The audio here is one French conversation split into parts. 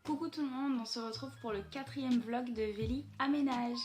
Coucou tout le monde, on se retrouve pour le 4e vlog de Vélie Aménage.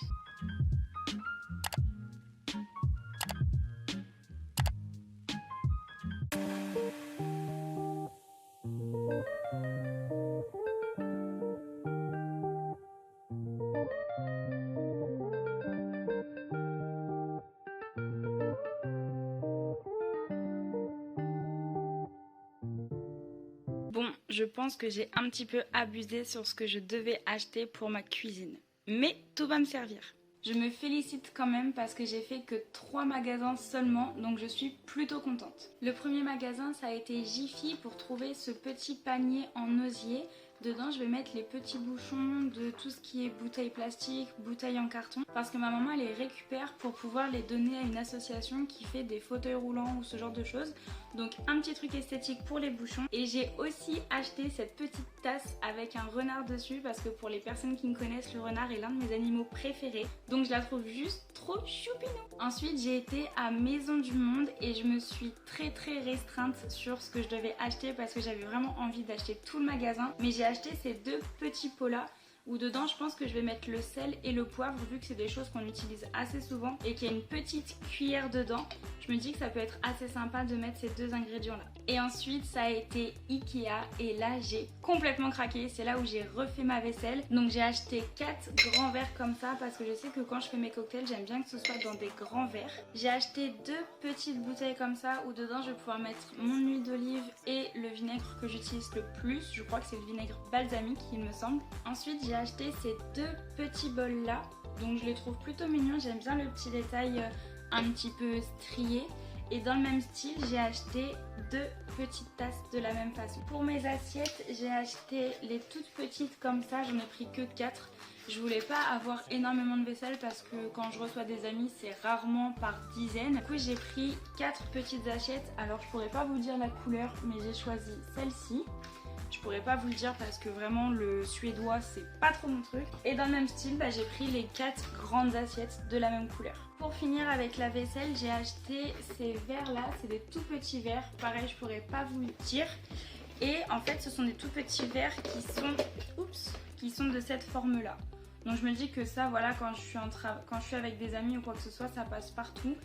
Bon, je pense que j'ai un petit peu abusé sur ce que je devais acheter pour ma cuisine. Mais tout va me servir. Je me félicite quand même parce que j'ai fait que 3 magasins seulement, donc je suis plutôt contente. Le premier magasin, ça a été Jiffy pour trouver ce petit panier en osier. Dedans, je vais mettre les petits bouchons de tout ce qui est bouteilles plastiques, bouteilles en carton. Parce que ma maman, elle les récupère pour pouvoir les donner à une association qui fait des fauteuils roulants ou ce genre de choses. Donc un petit truc esthétique pour les bouchons. Et j'ai aussi acheté cette petite tasse avec un renard dessus parce que pour les personnes qui me connaissent, le renard est l'un de mes animaux préférés. Donc je la trouve juste trop choupinou. Ensuite, j'ai été à Maison du Monde et je me suis très restreinte sur ce que je devais acheter parce que j'avais vraiment envie d'acheter tout le magasin. Mais j'ai acheté ces 2 petits pots là où dedans je pense que je vais mettre le sel et le poivre vu que c'est des choses qu'on utilise assez souvent et qu'il y a une petite cuillère dedans. Je me dis que ça peut être assez sympa de mettre ces 2 ingrédients là. Et ensuite ça a été Ikea et là j'ai complètement craqué. C'est là où j'ai refait ma vaisselle. Donc j'ai acheté 4 grands verres comme ça parce que je sais que quand je fais mes cocktails j'aime bien que ce soit dans des grands verres. J'ai acheté 2 petites bouteilles comme ça où dedans je vais pouvoir mettre mon huile d'olive et le vinaigre que j'utilise le plus. Je crois que c'est le vinaigre balsamique il me semble. Ensuite j'ai acheté ces 2 petits bols là, donc je les trouve plutôt mignons, j'aime bien le petit détail un petit peu strié. Et dans le même style j'ai acheté 2 petites tasses de la même façon. Pour mes assiettes j'ai acheté les toutes petites comme ça, j'en ai pris que 4. Je voulais pas avoir énormément de vaisselle parce que quand je reçois des amis c'est rarement par dizaines. Du coup j'ai pris 4 petites assiettes, alors je pourrais pas vous dire la couleur mais j'ai choisi celle-ci. Je pourrais pas vous le dire parce que vraiment le suédois c'est pas trop mon truc. Et dans le même style j'ai pris les 4 grandes assiettes de la même couleur. Pour finir avec la vaisselle j'ai acheté ces verres là, c'est des tout petits verres. Pareil je pourrais pas vous le dire. Et en fait ce sont des tout petits verres qui sont de cette forme là. Donc je me dis que ça voilà quand je suis avec des amis ou quoi que ce soit ça passe partout.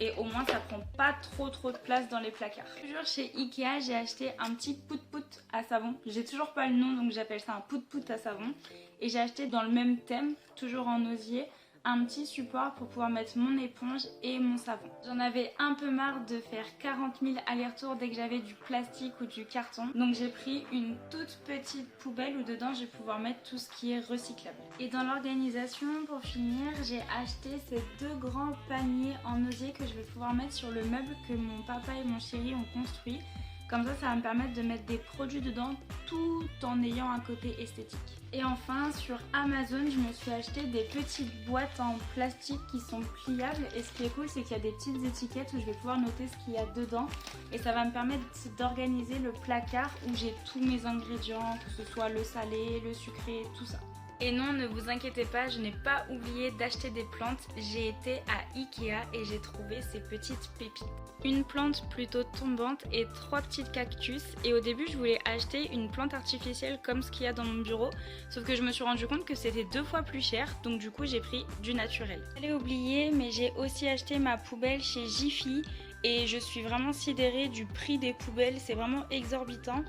Et au moins ça prend pas trop de place dans les placards. Toujours chez Ikea j'ai acheté un petit pout-pout à savon. J'ai toujours pas le nom donc j'appelle ça un pout-pout à savon. Et j'ai acheté dans le même thème, toujours en osier, un petit support pour pouvoir mettre mon éponge et mon savon. J'en avais un peu marre de faire 40 000 allers-retours dès que j'avais du plastique ou du carton. Donc j'ai pris une toute petite poubelle où dedans je vais pouvoir mettre tout ce qui est recyclable. Et dans l'organisation, pour finir, j'ai acheté ces 2 grands paniers en osier que je vais pouvoir mettre sur le meuble que mon papa et mon chéri ont construit. Comme ça va me permettre de mettre des produits dedans tout en ayant un côté esthétique. Et enfin sur Amazon je me suis acheté des petites boîtes en plastique qui sont pliables. Et ce qui est cool c'est qu'il y a des petites étiquettes où je vais pouvoir noter ce qu'il y a dedans. Et ça va me permettre d'organiser le placard où j'ai tous mes ingrédients, que ce soit le salé, le sucré, tout ça. Et non, ne vous inquiétez pas, je n'ai pas oublié d'acheter des plantes. J'ai été à Ikea et j'ai trouvé ces petites pépites. Une plante plutôt tombante et 3 petites cactus. Et au début, je voulais acheter une plante artificielle comme ce qu'il y a dans mon bureau. Sauf que je me suis rendu compte que c'était 2 fois plus cher. Donc du coup, j'ai pris du naturel. J'allais oublier, mais j'ai aussi acheté ma poubelle chez Jiffy. Et je suis vraiment sidérée du prix des poubelles. C'est vraiment exorbitant.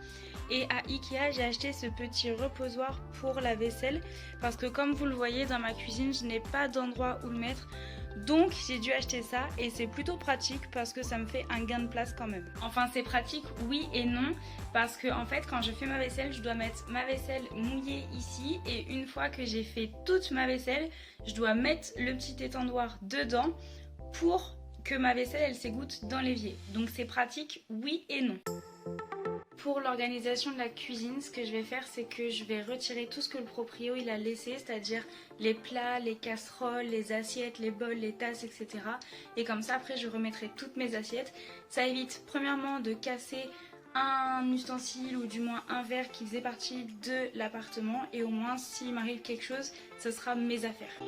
Et à Ikea j'ai acheté ce petit reposoir pour la vaisselle parce que comme vous le voyez dans ma cuisine je n'ai pas d'endroit où le mettre. Donc j'ai dû acheter ça et c'est plutôt pratique parce que ça me fait un gain de place quand même. Enfin c'est pratique oui et non parce que en fait quand je fais ma vaisselle je dois mettre ma vaisselle mouillée ici et une fois que j'ai fait toute ma vaisselle je dois mettre le petit étendoir dedans pour que ma vaisselle elle s'égoutte dans l'évier. Donc c'est pratique oui et non. Pour l'organisation de la cuisine, ce que je vais faire, c'est que je vais retirer tout ce que le proprio il a laissé, c'est-à-dire les plats, les casseroles, les assiettes, les bols, les tasses, etc. Et comme ça, après, je remettrai toutes mes assiettes. Ça évite premièrement de casser un ustensile ou du moins un verre qui faisait partie de l'appartement. Et au moins, s'il m'arrive quelque chose, ce sera mes affaires.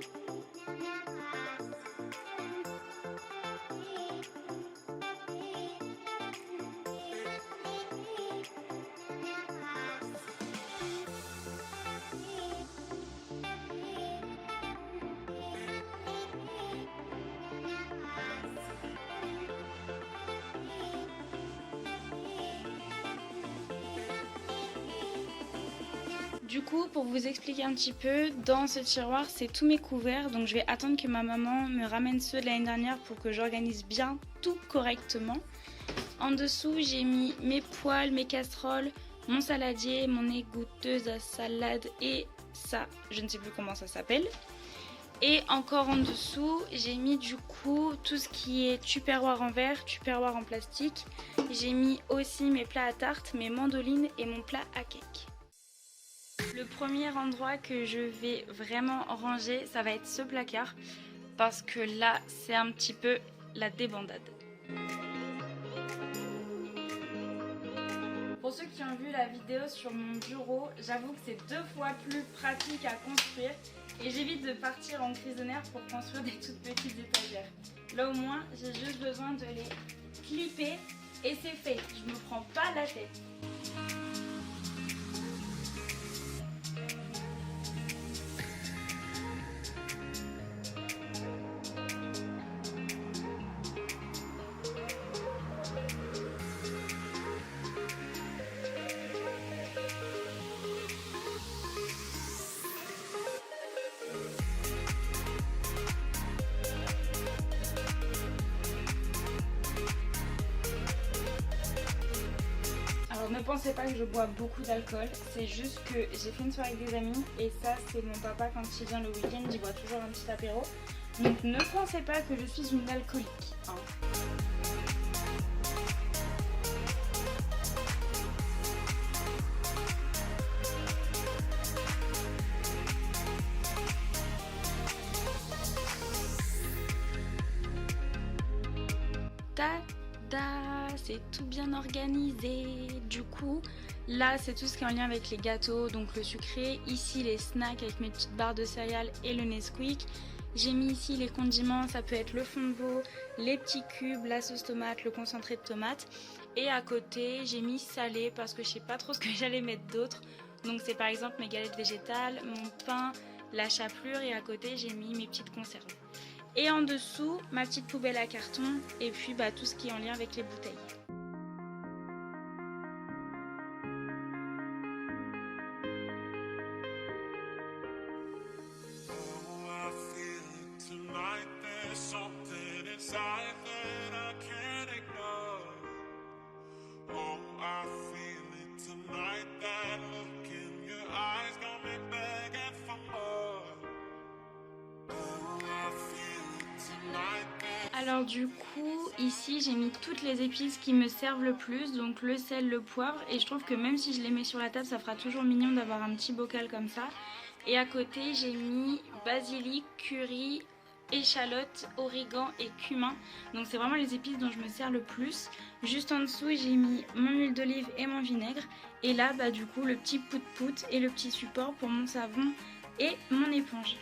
Du coup, pour vous expliquer un petit peu, dans ce tiroir, c'est tous mes couverts. Donc je vais attendre que ma maman me ramène ceux de l'année dernière pour que j'organise bien tout correctement. En dessous, j'ai mis mes poêles, mes casseroles, mon saladier, mon égoutteuse à salade et ça, je ne sais plus comment ça s'appelle. Et encore en dessous, j'ai mis du coup tout ce qui est tupperware en verre, tupperware en plastique. J'ai mis aussi mes plats à tarte, mes mandolines et mon plat à cake. Le premier endroit que je vais vraiment ranger, ça va être ce placard. Parce que là, c'est un petit peu la débandade. Pour ceux qui ont vu la vidéo sur mon bureau, j'avoue que c'est 2 fois plus pratique à construire. Et j'évite de partir en cuisinière pour construire des toutes petites étagères. Là au moins, j'ai juste besoin de les clipper et c'est fait. Je me prends pas la tête. Alors ne pensez pas que je bois beaucoup d'alcool, c'est juste que j'ai fait une soirée avec des amis et ça c'est mon papa quand il vient le week-end, il boit toujours un petit apéro. Donc ne pensez pas que je suis une alcoolique. Hein. C'est tout bien organisé. Du coup, là c'est tout ce qui est en lien avec les gâteaux, donc le sucré. Ici les snacks avec mes petites barres de céréales et le Nesquik. J'ai mis ici les condiments, ça peut être le fond de veau, les petits cubes, la sauce tomate, le concentré de tomate. Et à côté, j'ai mis salé parce que je sais pas trop ce que j'allais mettre d'autre. Donc c'est par exemple mes galettes végétales, mon pain, la chapelure et à côté j'ai mis mes petites conserves. Et en dessous, ma petite poubelle à carton et puis tout ce qui est en lien avec les bouteilles. Alors du coup, ici j'ai mis toutes les épices qui me servent le plus, donc le sel, le poivre, et je trouve que même si je les mets sur la table, ça fera toujours mignon d'avoir un petit bocal comme ça. Et à côté, j'ai mis basilic, curry, échalote, origan et cumin. Donc c'est vraiment les épices dont je me sers le plus. Juste en dessous, j'ai mis mon huile d'olive et mon vinaigre. Et là, du coup, le petit pout-pout et le petit support pour mon savon et mon éponge.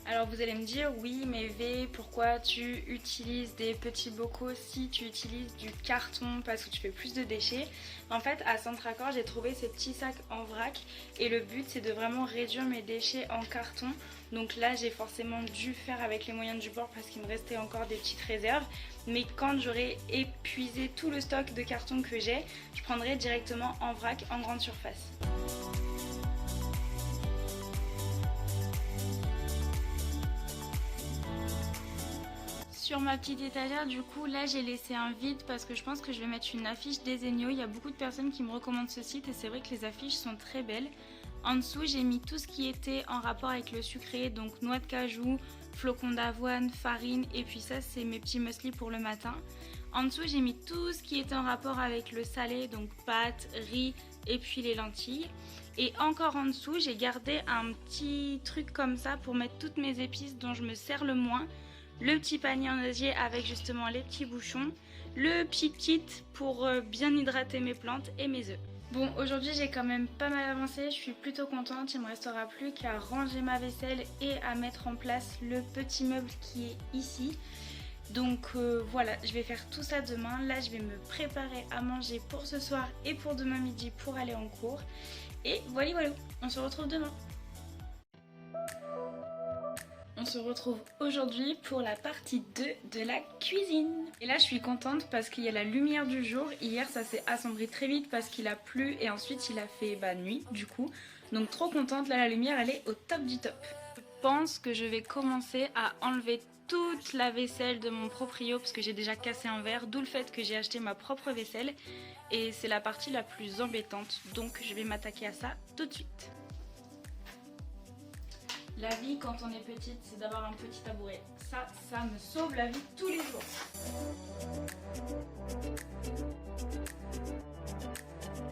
Alors vous allez me dire, oui mais V, pourquoi tu utilises des petits bocaux si tu utilises du carton parce que tu fais plus de déchets? En fait à Centracor j'ai trouvé ces petits sacs en vrac et le but c'est de vraiment réduire mes déchets en carton. Donc là j'ai forcément dû faire avec les moyens du bord parce qu'il me restait encore des petites réserves. Mais quand j'aurai épuisé tout le stock de carton que j'ai, je prendrai directement en vrac en grande surface. Sur ma petite étagère, du coup, là j'ai laissé un vide parce que je pense que je vais mettre une affiche des Zegno. Il y a beaucoup de personnes qui me recommandent ce site et c'est vrai que les affiches sont très belles. En dessous, j'ai mis tout ce qui était en rapport avec le sucré, donc noix de cajou, flocons d'avoine, farine et puis ça c'est mes petits muesli pour le matin. En dessous, j'ai mis tout ce qui était en rapport avec le salé, donc pâtes, riz et puis les lentilles. Et encore en dessous, j'ai gardé un petit truc comme ça pour mettre toutes mes épices dont je me sers le moins. Le petit panier en osier avec justement les petits bouchons, le petit kit pour bien hydrater mes plantes et mes œufs. Bon, aujourd'hui j'ai quand même pas mal avancé, je suis plutôt contente. Il me restera plus qu'à ranger ma vaisselle et à mettre en place le petit meuble qui est ici. Donc voilà, je vais faire tout ça demain. Là je vais me préparer à manger pour ce soir et pour demain midi pour aller en cours. Et voilà, on se retrouve demain. On se retrouve aujourd'hui pour la partie 2 de la cuisine. Et là je suis contente parce qu'il y a la lumière du jour. Hier ça s'est assombri très vite parce qu'il a plu et ensuite il a fait nuit du coup. Donc trop contente, là la lumière elle est au top du top. Je pense que je vais commencer à enlever toute la vaisselle de mon proprio parce que j'ai déjà cassé un verre, d'où le fait que j'ai acheté ma propre vaisselle. Et c'est la partie la plus embêtante, donc je vais m'attaquer à ça tout de suite. La vie quand on est petite, c'est d'avoir un petit tabouret. Ça me sauve la vie tous les jours.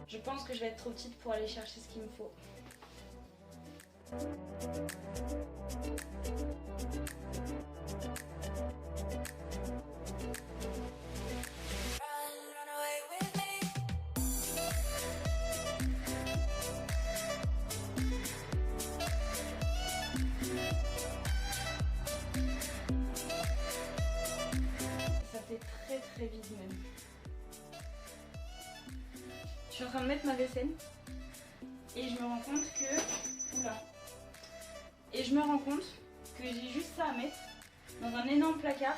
Je pense que je vais être trop petite pour aller chercher ce qu'il me faut. Très vite même. Je suis en train de mettre ma vaisselle et je me rends compte que... Oula. Et je me rends compte que j'ai juste ça à mettre dans un énorme placard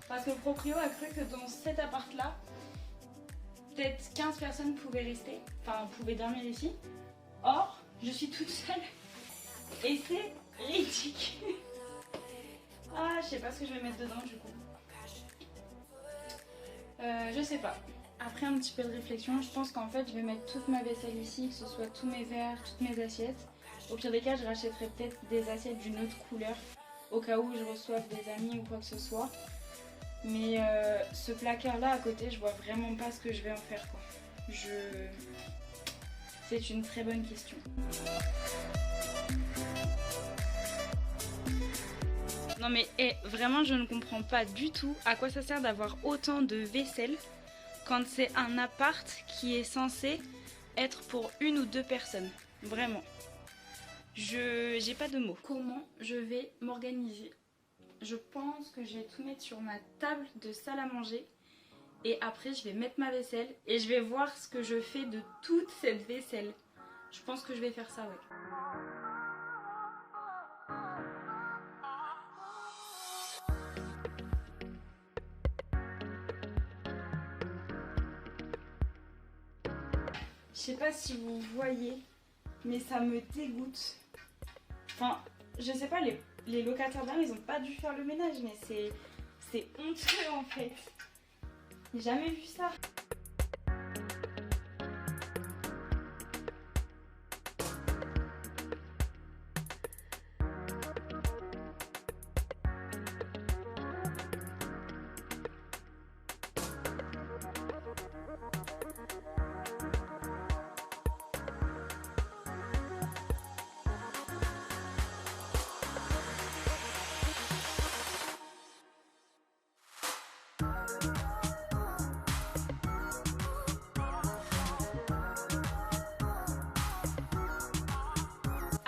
parce que le proprio a cru que dans cet appart là peut-être 15 personnes pouvaient rester, enfin pouvaient dormir ici. Or, je suis toute seule et c'est ridicule. Ah, je sais pas ce que je vais mettre dedans du coup. Je sais pas. Après un petit peu de réflexion, je pense qu'en fait je vais mettre toute ma vaisselle ici, que ce soit tous mes verres, toutes mes assiettes. Au pire des cas, je rachèterai peut-être des assiettes d'une autre couleur au cas où je reçoive des amis ou quoi que ce soit. Mais ce placard là à côté, je vois vraiment pas ce que je vais en faire quoi. C'est une très bonne question. Non mais vraiment je ne comprends pas du tout à quoi ça sert d'avoir autant de vaisselle quand c'est un appart qui est censé être pour une ou deux personnes. Vraiment. J'ai pas de mots. Comment je vais m'organiser? Je pense que je vais tout mettre sur ma table de salle à manger et après je vais mettre ma vaisselle et je vais voir ce que je fais de toute cette vaisselle. Je pense que je vais faire ça, ouais. Je sais pas si vous voyez, mais ça me dégoûte. Enfin, je sais pas, les locataires d'avant, ils ont pas dû faire le ménage, mais c'est honteux en fait. J'ai jamais vu ça.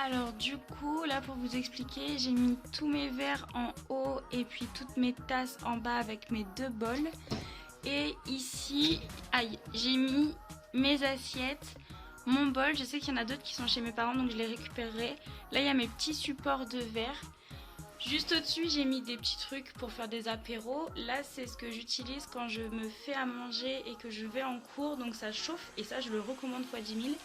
Alors du coup, là pour vous expliquer, j'ai mis tous mes verres en haut et puis toutes mes tasses en bas avec mes deux bols. Et ici, aïe, j'ai mis mes assiettes, mon bol. Je sais qu'il y en a d'autres qui sont chez mes parents donc je les récupérerai. Là il y a mes petits supports de verre. Juste au-dessus, j'ai mis des petits trucs pour faire des apéros. Là, c'est ce que j'utilise quand je me fais à manger et que je vais en cours. Donc ça chauffe et ça, je le recommande x 10 000.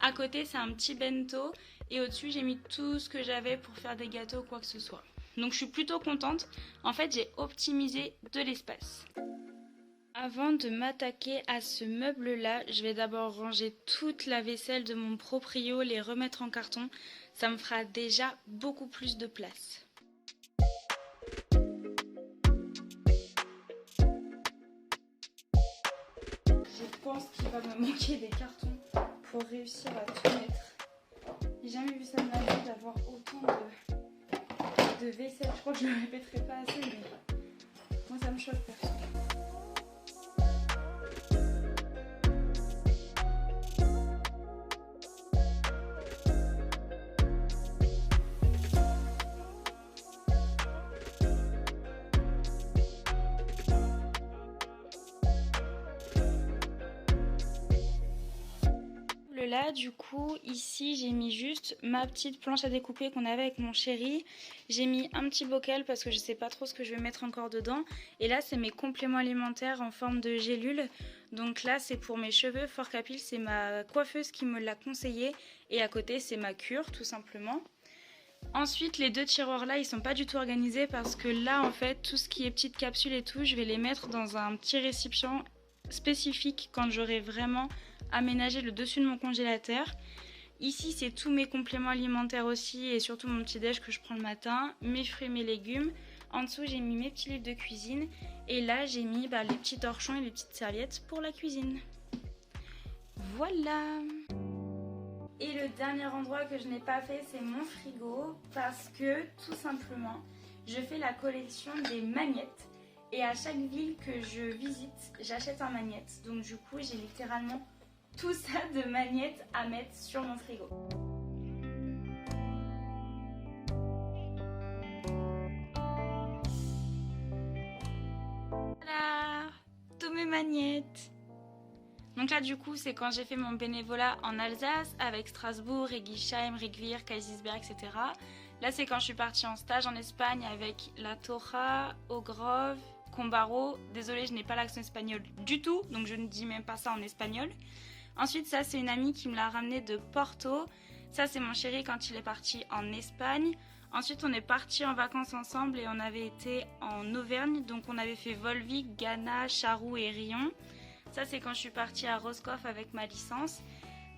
À côté, c'est un petit bento. Et au-dessus, j'ai mis tout ce que j'avais pour faire des gâteaux ou quoi que ce soit. Donc je suis plutôt contente. En fait, j'ai optimisé de l'espace. Avant de m'attaquer à ce meuble-là, je vais d'abord ranger toute la vaisselle de mon proprio, les remettre en carton. Ça me fera déjà beaucoup plus de place. Je pense qu'il va me manquer des cartons pour réussir à tout mettre. J'ai jamais vu ça de ma vie d'avoir autant de vaisselle. Je crois que je ne le répéterai pas assez, mais moi ça me choque perso. là du coup ici j'ai mis juste ma petite planche à découper qu'on avait avec mon chéri. J'ai mis un petit bocal parce que je sais pas trop ce que je vais mettre encore dedans. Et là c'est mes compléments alimentaires en forme de gélule. Donc là c'est pour mes cheveux. Forcapil, c'est ma coiffeuse qui me l'a conseillé. Et à côté c'est ma cure tout simplement. Ensuite les deux tiroirs là ils sont pas du tout organisés parce que là en fait tout ce qui est petites capsules et tout je vais les mettre dans un petit récipient spécifique quand j'aurai vraiment aménagé le dessus de mon congélateur. Ici c'est tous mes compléments alimentaires aussi et surtout mon petit déj que je prends le matin, mes fruits, mes légumes. En dessous j'ai mis mes petits livres de cuisine et là j'ai mis les petits torchons et les petites serviettes pour la cuisine. Voilà. Et le dernier endroit que je n'ai pas fait c'est mon frigo parce que tout simplement je fais la collection des magnettes. Et à chaque ville que je visite, j'achète un magnète. Donc du coup, j'ai littéralement tout ça de magnettes à mettre sur mon frigo. Voilà, tous mes magnettes. Donc là du coup, c'est quand j'ai fait mon bénévolat en Alsace avec Strasbourg, Regisheim, Regwihr, Kaysersberg, etc. Là, c'est quand je suis partie en stage en Espagne avec La Toja, Ogrove, Combaro. Désolée, je n'ai pas l'accent espagnol du tout, donc je ne dis même pas ça en espagnol. Ensuite, ça, c'est une amie qui me l'a ramené de Porto. Ça, c'est mon chéri quand il est parti en Espagne. Ensuite, on est parti en vacances ensemble et on avait été en Auvergne. Donc, on avait fait Volvic, Ghana, Charroux et Rion. Ça, c'est quand je suis partie à Roscoff avec ma licence.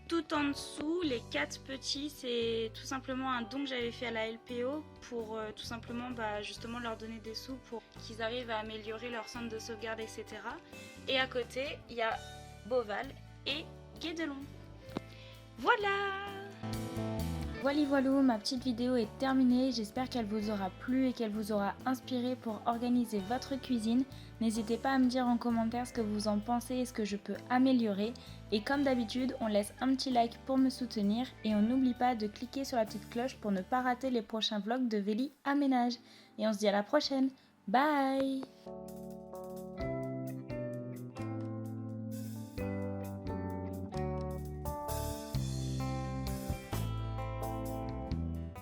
Tout en dessous, les 4 petits, c'est tout simplement un don que j'avais fait à la LPO pour tout simplement justement leur donner des sous pour qu'ils arrivent à améliorer leur centre de sauvegarde, etc. Et à côté, il y a Beauval et Guédelon. Voilà! Voilà, ma petite vidéo est terminée. J'espère qu'elle vous aura plu et qu'elle vous aura inspiré pour organiser votre cuisine. N'hésitez pas à me dire en commentaire ce que vous en pensez et ce que je peux améliorer. Et comme d'habitude, on laisse un petit like pour me soutenir et on n'oublie pas de cliquer sur la petite cloche pour ne pas rater les prochains vlogs de Vélie Aménage. Et on se dit à la prochaine. Bye!